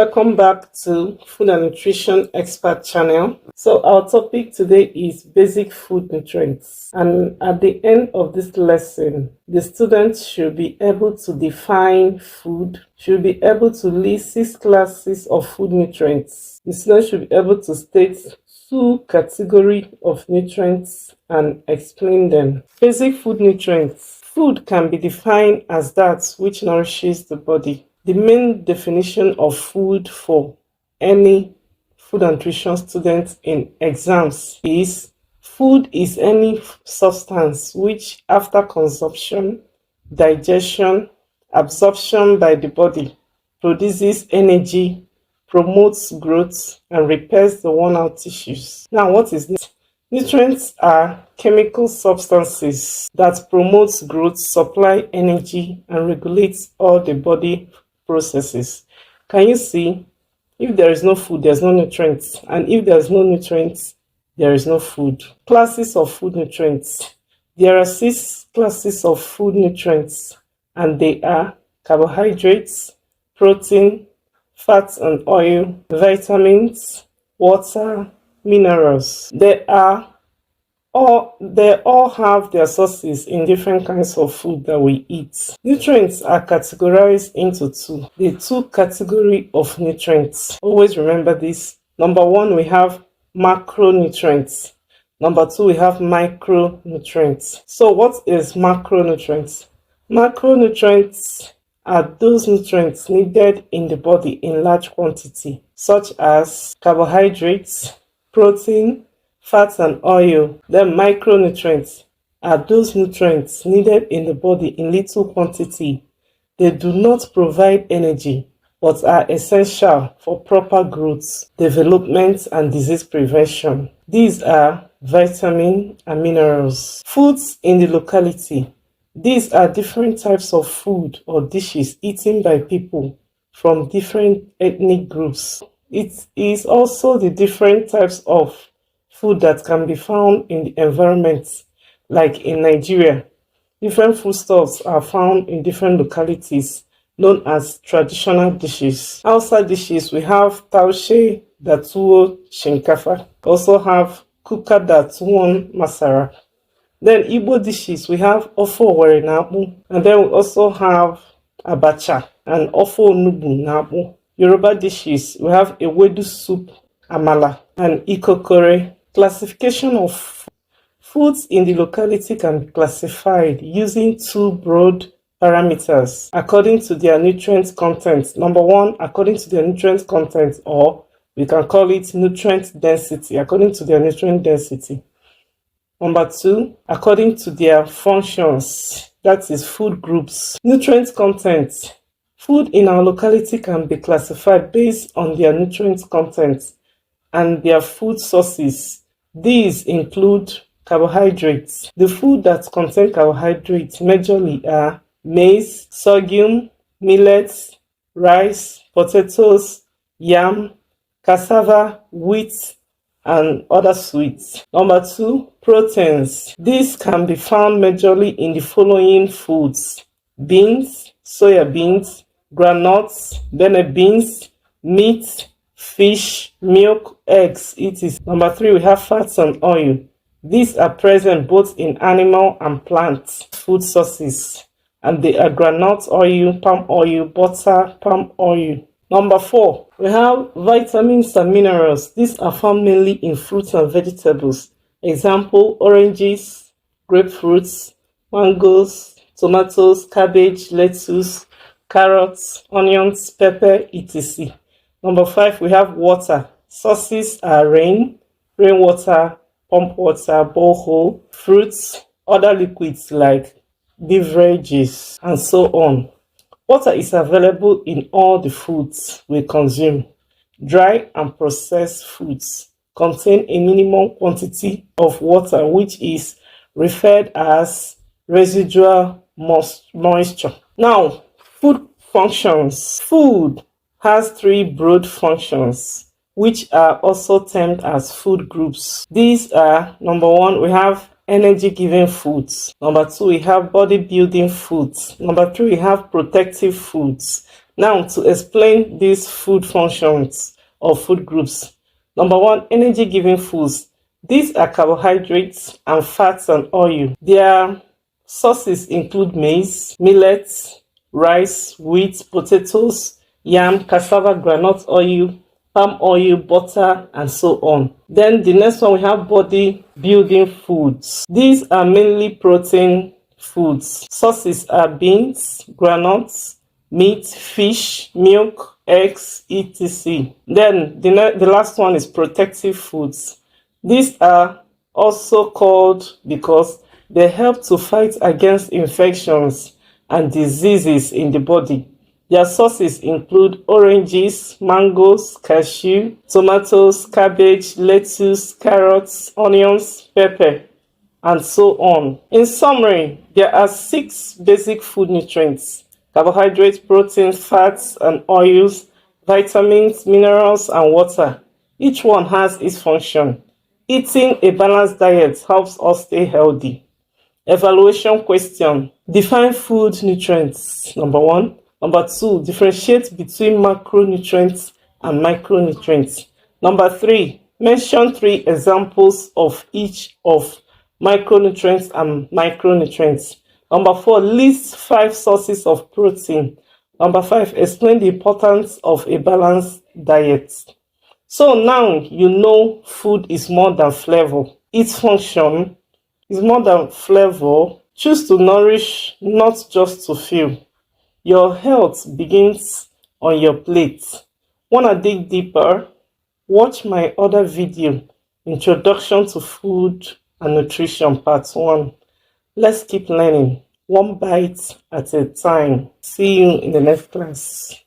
Welcome back to Food and Nutrition Expert channel. So our topic today is basic food nutrients, and at the end of this lesson the students should be able to define food, should be able to list 6 classes of food nutrients. The students should be able to state 2 categories of nutrients and explain them. Basic food nutrients. Food can be defined as that which nourishes the body. The main definition of food for any food and nutrition student in exams is food is any substance which after consumption, digestion, absorption by the body produces energy, promotes growth, and repairs the worn out tissues. Now, what is this? Nutrients are chemical substances that promote growth, supply energy, and regulate all the body processes. Can you see? If there is no food, there's no nutrients, and if there's no nutrients, there is no food. Classes of food nutrients. There are 6 classes of food nutrients, and they are carbohydrates, protein, fats and oil, vitamins, water, minerals. They all have their sources in different kinds of food that we eat. Nutrients are categorized into 2. The 2 categories of nutrients. Always remember this. Number 1, we have macronutrients. Number 2, we have micronutrients. So what is macronutrients? Macronutrients are those nutrients needed in the body in large quantity, such as carbohydrates, protein, fats and oil. Then micronutrients are those nutrients needed in the body in little quantity. They do not provide energy but are essential for proper growth, development, and disease prevention. These are vitamins and minerals. Foods in the locality. These are different types of food or dishes eaten by people from different ethnic groups. It is also the different types of food that can be found in the environment. Like in Nigeria, different foodstuffs are found in different localities known as traditional dishes. Outside dishes, we have taushe da tuwo shinkafa. Also have kuka da tuwon masara. Then Igbo dishes, we have ofo owere na akpu, and then we also have abacha and ofo onugbu na akpu. Yoruba dishes, we have ewedu soup, amala, and ikokore. Classification of foods in the locality can be classified using 2 broad parameters according to their nutrient content. Number 1, according to their nutrient content, or we can call it nutrient density, according to their nutrient density. Number 2, according to their functions, that is food groups. Nutrient content. Food in our locality can be classified based on their nutrient content and their food sources. These include carbohydrates. The food that contain carbohydrates majorly are maize, sorghum, millets, rice, potatoes, yam, cassava, wheat, and other sweets. Number 2, proteins. These can be found majorly in the following foods: beans, soya beans, groundnuts, bene beans, meat, fish, milk, eggs, etc. Number 3, we have fats and oil. These are present both in animal and plant food sources, and they are groundnut oil, palm oil, butter, palm oil. Number 4, we have vitamins and minerals. These are found mainly in fruits and vegetables. Example, oranges, grapefruits, mangoes, tomatoes, cabbage, lettuce, carrots, onions, pepper, etc. Number 5, we have water. Sources are rainwater, pump water, borehole, fruits, other liquids like beverages, and so on. Water is available in all the foods we consume. Dry and processed foods contain a minimum quantity of water, which is referred as residual moisture. Now, food functions. Food has 3 broad functions, which are also termed as food groups. These are, number 1, we have energy-giving foods. Number 2, we have body-building foods. Number 3, we have protective foods. Now, to explain these food functions or food groups. Number one, energy giving foods. These are carbohydrates and fats and oil. Their sources include maize, millet, rice, wheat, potatoes, yam, cassava, groundnut oil, palm oil, butter, and so on. Then the next one, we have body building foods. These are mainly protein foods. Sources are beans, groundnuts, meat, fish, milk, eggs, etc. Then the last one is protective foods. These are also called because they help to fight against infections and diseases in the body. Their sources include oranges, mangoes, cashew, tomatoes, cabbage, lettuce, carrots, onions, pepper, and so on. In summary, there are 6 basic food nutrients: carbohydrates, proteins, fats, and oils, vitamins, minerals, and water. Each one has its function. Eating a balanced diet helps us stay healthy. Evaluation question. Define food nutrients. Number 1. Number 2. Differentiate between macronutrients and micronutrients. Number 3. Mention 3 examples of each of micronutrients and micronutrients. Number 4. List 5 sources of protein. Number 5. Explain the importance of a balanced diet. So now you know food is more than flavor. Its function is more than flavor. Choose to nourish, not just to fill. Your health begins on your plate. Wanna dig deeper? Watch my other video, Introduction to Food and Nutrition Part 1. Let's keep learning, one bite at a time. See you in the next class.